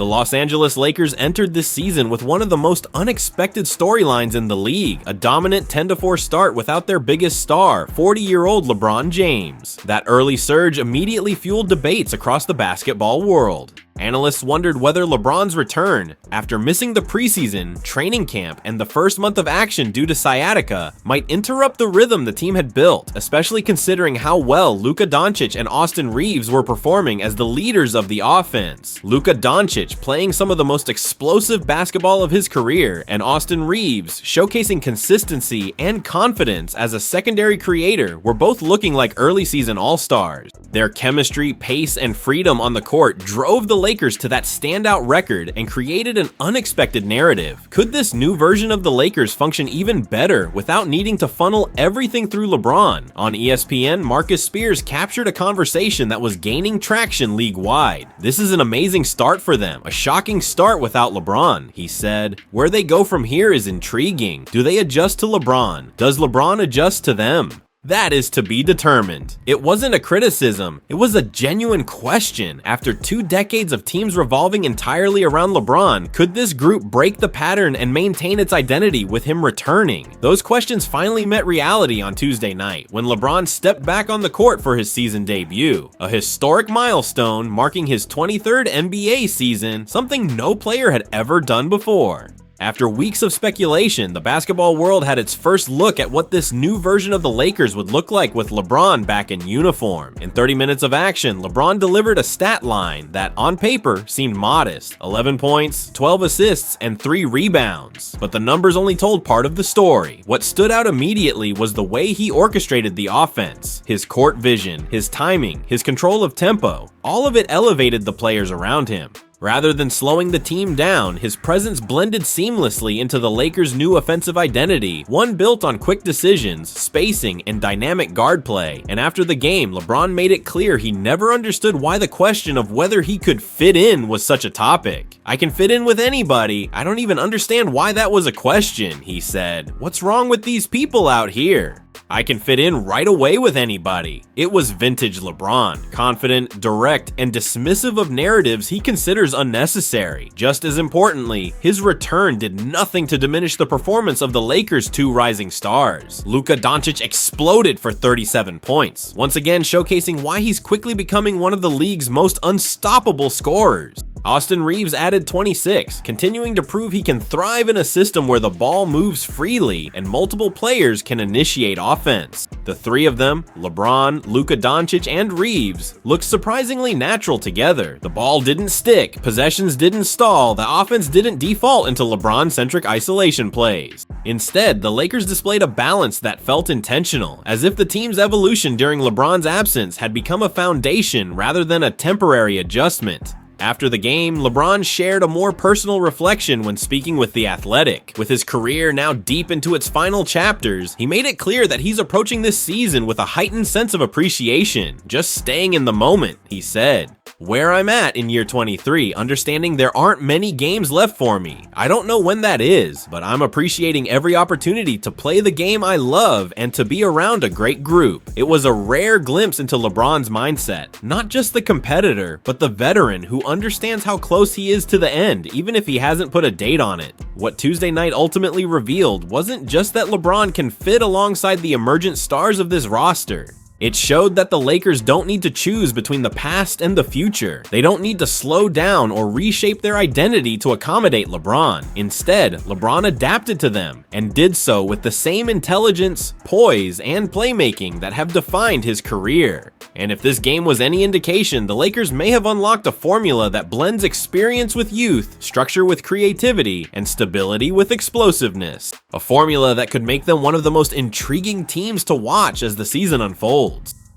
The Los Angeles Lakers entered this season with one of the most unexpected storylines in the league, a dominant 10-4 start without their biggest star, 40-year-old LeBron James. That early surge immediately fueled debates across the basketball world. Analysts wondered whether LeBron's return, after missing the preseason, training camp, and the first month of action due to sciatica, might interrupt the rhythm the team had built, especially considering how well Luka Doncic and Austin Reeves were performing as the leaders of the offense. Luka Doncic playing some of the most explosive basketball of his career, and Austin Reeves showcasing consistency and confidence as a secondary creator were both looking like early season all-stars. Their chemistry, pace, and freedom on the court drove the Lakers to that standout record and created an unexpected narrative. Could this new version of the Lakers function even better without needing to funnel everything through LeBron? On ESPN, Marcus Spears captured a conversation that was gaining traction league-wide. "This is an amazing start for them, a shocking start without LeBron," he said. "Where they go from here is intriguing. Do they adjust to LeBron? Does LeBron adjust to them? That is to be determined." It wasn't a criticism, it was a genuine question. After 2 decades of teams revolving entirely around LeBron, could this group break the pattern and maintain its identity with him returning? Those questions finally met reality on Tuesday night, when LeBron stepped back on the court for his season debut. A historic milestone marking his 23rd NBA season, something no player had ever done before. After weeks of speculation, the basketball world had its first look at what this new version of the Lakers would look like with LeBron back in uniform. In 30 minutes of action, LeBron delivered a stat line that, on paper, seemed modest: 11 points, 12 assists, and 3 rebounds. But the numbers only told part of the story. What stood out immediately was the way he orchestrated the offense. His court vision, his timing, his control of tempo, all of it elevated the players around him. Rather than slowing the team down, his presence blended seamlessly into the Lakers' new offensive identity, one built on quick decisions, spacing, and dynamic guard play. And after the game, LeBron made it clear he never understood why the question of whether he could fit in was such a topic. "I can fit in with anybody. I don't even understand why that was a question," he said. "What's wrong with these people out here? I can fit in right away with anybody." It was vintage LeBron, confident, direct, and dismissive of narratives he considers unnecessary. Just as importantly, his return did nothing to diminish the performance of the Lakers' 2 rising stars. Luka Doncic exploded for 37 points, once again showcasing why he's quickly becoming one of the league's most unstoppable scorers. Austin Reeves added 26, continuing to prove he can thrive in a system where the ball moves freely and multiple players can initiate offense. The 3 of them, LeBron, Luka Doncic, and Reeves, looked surprisingly natural together. The ball didn't stick, possessions didn't stall, the offense didn't default into LeBron-centric isolation plays. Instead, the Lakers displayed a balance that felt intentional, as if the team's evolution during LeBron's absence had become a foundation rather than a temporary adjustment. After the game, LeBron shared a more personal reflection when speaking with The Athletic. With his career now deep into its final chapters, he made it clear that he's approaching this season with a heightened sense of appreciation, just staying in the moment, he said. "Where I'm at in year 23, understanding there aren't many games left for me. I don't know when that is, but I'm appreciating every opportunity to play the game I love and to be around a great group." It was a rare glimpse into LeBron's mindset, not just the competitor, but the veteran who understands how close he is to the end, even if he hasn't put a date on it. What Tuesday night ultimately revealed wasn't just that LeBron can fit alongside the emergent stars of this roster. It showed that the Lakers don't need to choose between the past and the future. They don't need to slow down or reshape their identity to accommodate LeBron. Instead, LeBron adapted to them and did so with the same intelligence, poise, and playmaking that have defined his career. And if this game was any indication, the Lakers may have unlocked a formula that blends experience with youth, structure with creativity, and stability with explosiveness. A formula that could make them one of the most intriguing teams to watch as the season unfolds.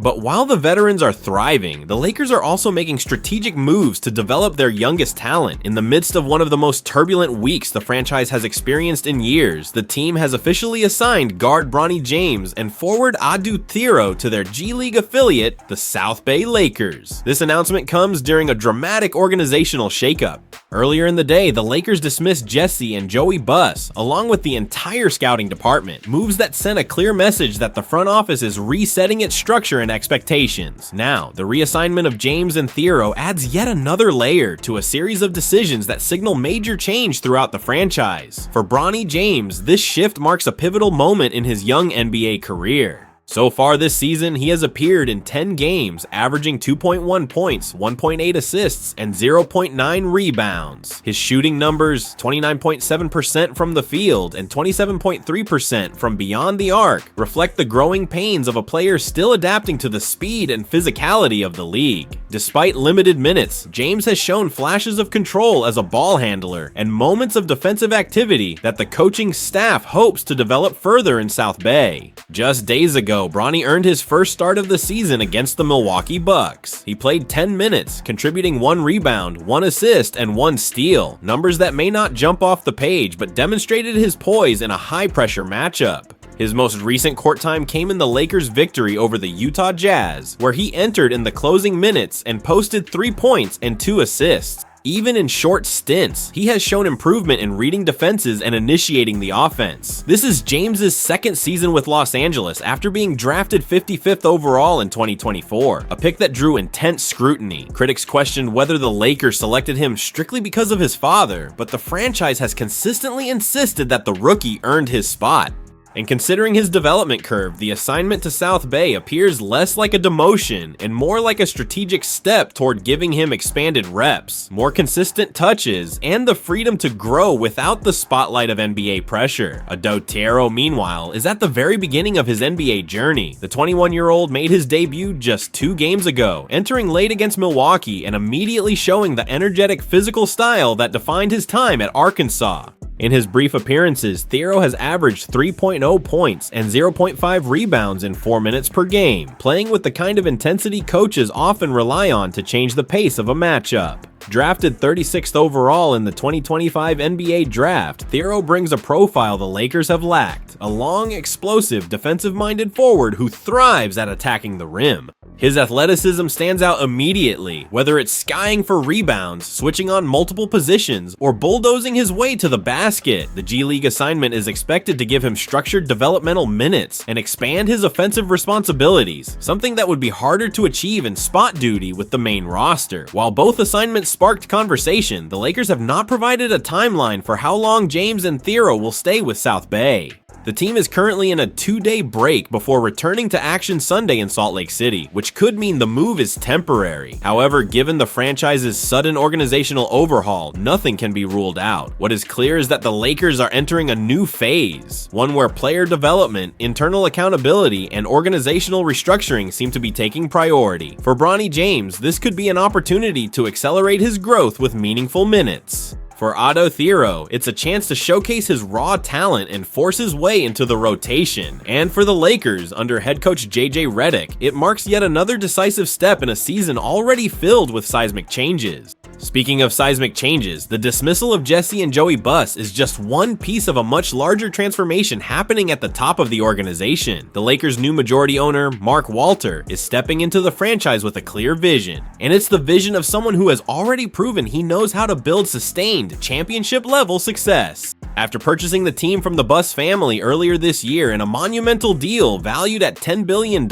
But while the veterans are thriving, the Lakers are also making strategic moves to develop their youngest talent. In the midst of one of the most turbulent weeks the franchise has experienced in years, the team has officially assigned guard Bronny James and forward Adu Thiro to their G League affiliate, the South Bay Lakers. This announcement comes during a dramatic organizational shakeup. Earlier in the day, the Lakers dismissed Jesse and Joey Buss, along with the entire scouting department, moves that sent a clear message that the front office is resetting its structure and expectations. Now, the reassignment of James and Thiero adds yet another layer to a series of decisions that signal major change throughout the franchise. For Bronny James, this shift marks a pivotal moment in his young NBA career. So far this season, he has appeared in 10 games, averaging 2.1 points, 1.8 assists, and 0.9 rebounds. His shooting numbers, 29.7% from the field and 27.3% from beyond the arc, reflect the growing pains of a player still adapting to the speed and physicality of the league. Despite limited minutes, James has shown flashes of control as a ball handler and moments of defensive activity that the coaching staff hopes to develop further in South Bay. Just days ago, Bronny earned his first start of the season against the Milwaukee Bucks. He played 10 minutes, contributing 1 rebound, 1 assist, and 1 steal, numbers that may not jump off the page but demonstrated his poise in a high-pressure matchup. His most recent court time came in the Lakers' victory over the Utah Jazz, where he entered in the closing minutes and posted 3 points and 2 assists. Even in short stints, he has shown improvement in reading defenses and initiating the offense. This is James's second season with Los Angeles after being drafted 55th overall in 2024, a pick that drew intense scrutiny. Critics questioned whether the Lakers selected him strictly because of his father, but the franchise has consistently insisted that the rookie earned his spot. And considering his development curve, the assignment to South Bay appears less like a demotion and more like a strategic step toward giving him expanded reps, more consistent touches, and the freedom to grow without the spotlight of NBA pressure. Thiero, meanwhile, is at the very beginning of his NBA journey. The 21-year-old made his debut just 2 games ago, entering late against Milwaukee and immediately showing the energetic physical style that defined his time at Arkansas. In his brief appearances, Thiero has averaged 3.0 points and 0.5 rebounds in 4 minutes per game, playing with the kind of intensity coaches often rely on to change the pace of a matchup. Drafted 36th overall in the 2025 NBA Draft, Thiero brings a profile the Lakers have lacked, a long, explosive, defensive-minded forward who thrives at attacking the rim. His athleticism stands out immediately, whether it's skying for rebounds, switching on multiple positions, or bulldozing his way to the basket. The G League assignment is expected to give him structured developmental minutes and expand his offensive responsibilities, something that would be harder to achieve in spot duty with the main roster. While both assignments sparked conversation, the Lakers have not provided a timeline for how long James and Thiero will stay with South Bay. The team is currently in a 2-day break before returning to action Sunday in Salt Lake City, which could mean the move is temporary. However, given the franchise's sudden organizational overhaul, nothing can be ruled out. What is clear is that the Lakers are entering a new phase, one where player development, internal accountability, and organizational restructuring seem to be taking priority. For Bronny James, this could be an opportunity to accelerate his growth with meaningful minutes. For Thiero, it's a chance to showcase his raw talent and force his way into the rotation. And for the Lakers, under head coach JJ Redick, it marks yet another decisive step in a season already filled with seismic changes. Speaking of seismic changes, the dismissal of Jesse and Joey Buss is just one piece of a much larger transformation happening at the top of the organization. The Lakers' new majority owner, Mark Walter, is stepping into the franchise with a clear vision. And it's the vision of someone who has already proven he knows how to build sustained, championship-level success. After purchasing the team from the Buss family earlier this year in a monumental deal valued at $10 billion,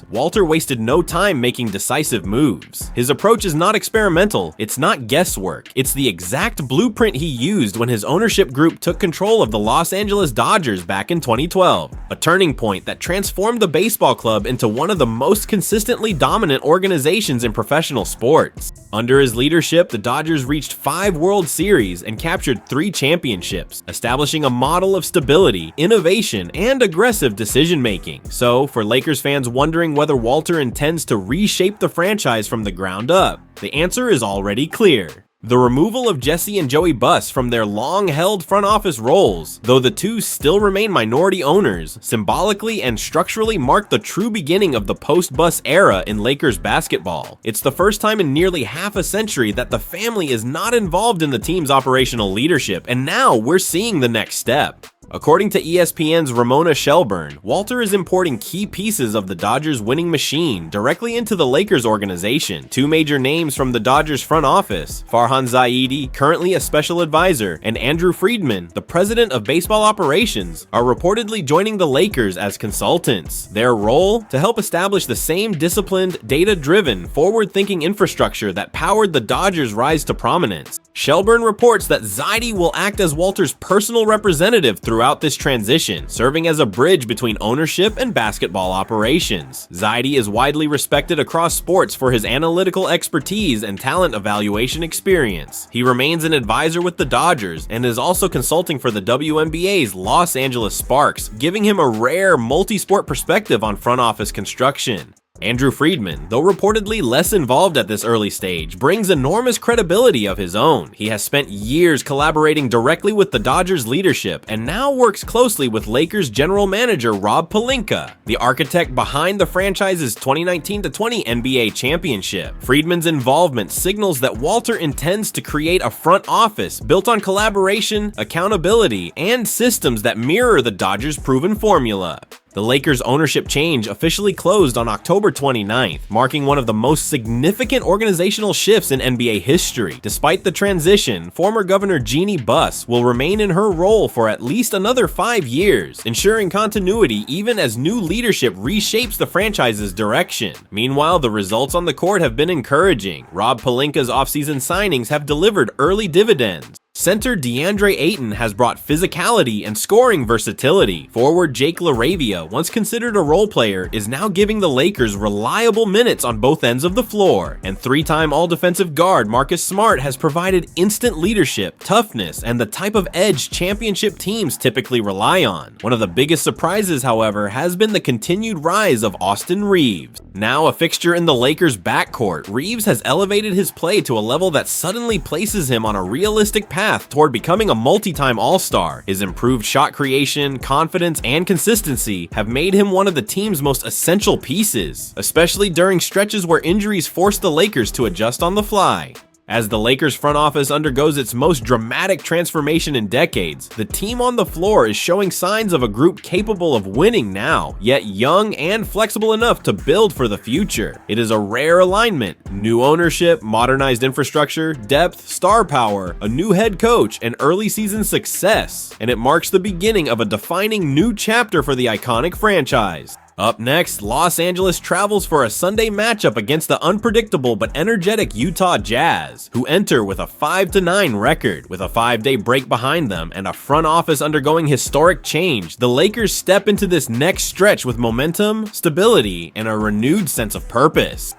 Walter wasted no time making decisive moves. His approach is not experimental, it's not guesswork, it's the exact blueprint he used when his ownership group took control of the Los Angeles Dodgers back in 2012, a turning point that transformed the baseball club into one of the most consistently dominant organizations in professional sports. Under his leadership, the Dodgers reached 5 World Series and captured 3 championships, establishing a model of stability, innovation, and aggressive decision-making. So, for Lakers fans wondering whether Walter intends to reshape the franchise from the ground up, the answer is already clear. The removal of Jesse and Joey Buss from their long-held front office roles, though the two still remain minority owners, symbolically and structurally mark the true beginning of the post-Buss era in Lakers basketball. It's the first time in nearly half a century that the family is not involved in the team's operational leadership, and now we're seeing the next step. According to ESPN's Ramona Shelburne, Walter is importing key pieces of the Dodgers' winning machine directly into the Lakers organization. Two major names from the Dodgers front office, Farhan Zaidi, currently a special advisor, and Andrew Friedman, the president of baseball operations, are reportedly joining the Lakers as consultants. Their role? To help establish the same disciplined, data-driven, forward-thinking infrastructure that powered the Dodgers' rise to prominence. Shelburne reports that Zaidi will act as Walter's personal representative throughout this transition, serving as a bridge between ownership and basketball operations. Zaidi is widely respected across sports for his analytical expertise and talent evaluation experience. He remains an advisor with the Dodgers and is also consulting for the WNBA's Los Angeles Sparks, giving him a rare multi-sport perspective on front office construction. Andrew Friedman, though reportedly less involved at this early stage, brings enormous credibility of his own. He has spent years collaborating directly with the Dodgers leadership and now works closely with Lakers general manager Rob Pelinka, the architect behind the franchise's 2019-20 NBA championship. Friedman's involvement signals that Walter intends to create a front office built on collaboration, accountability, and systems that mirror the Dodgers' proven formula. The Lakers' ownership change officially closed on October 29th, marking one of the most significant organizational shifts in NBA history. Despite the transition, former Governor Jeannie Buss will remain in her role for at least another 5 years, ensuring continuity even as new leadership reshapes the franchise's direction. Meanwhile, the results on the court have been encouraging. Rob Pelinka's offseason signings have delivered early dividends. Center DeAndre Ayton has brought physicality and scoring versatility. Forward Jake LaRavia, once considered a role player, is now giving the Lakers reliable minutes on both ends of the floor. And three-time all-defensive guard Marcus Smart has provided instant leadership, toughness, and the type of edge championship teams typically rely on. One of the biggest surprises, however, has been the continued rise of Austin Reeves. Now a fixture in the Lakers' backcourt, Reeves has elevated his play to a level that suddenly places him on a realistic path toward becoming a multi-time All-Star. His improved shot creation, confidence, and consistency have made him one of the team's most essential pieces, especially during stretches where injuries forced the Lakers to adjust on the fly. As the Lakers front office undergoes its most dramatic transformation in decades, the team on the floor is showing signs of a group capable of winning now, yet young and flexible enough to build for the future. It is a rare alignment: new ownership, modernized infrastructure, depth, star power, a new head coach, and early season success. And it marks the beginning of a defining new chapter for the iconic franchise. Up next, Los Angeles travels for a Sunday matchup against the unpredictable but energetic Utah Jazz, who enter with a 5-9 record. With a 5-day break behind them and a front office undergoing historic change, the Lakers step into this next stretch with momentum, stability, and a renewed sense of purpose.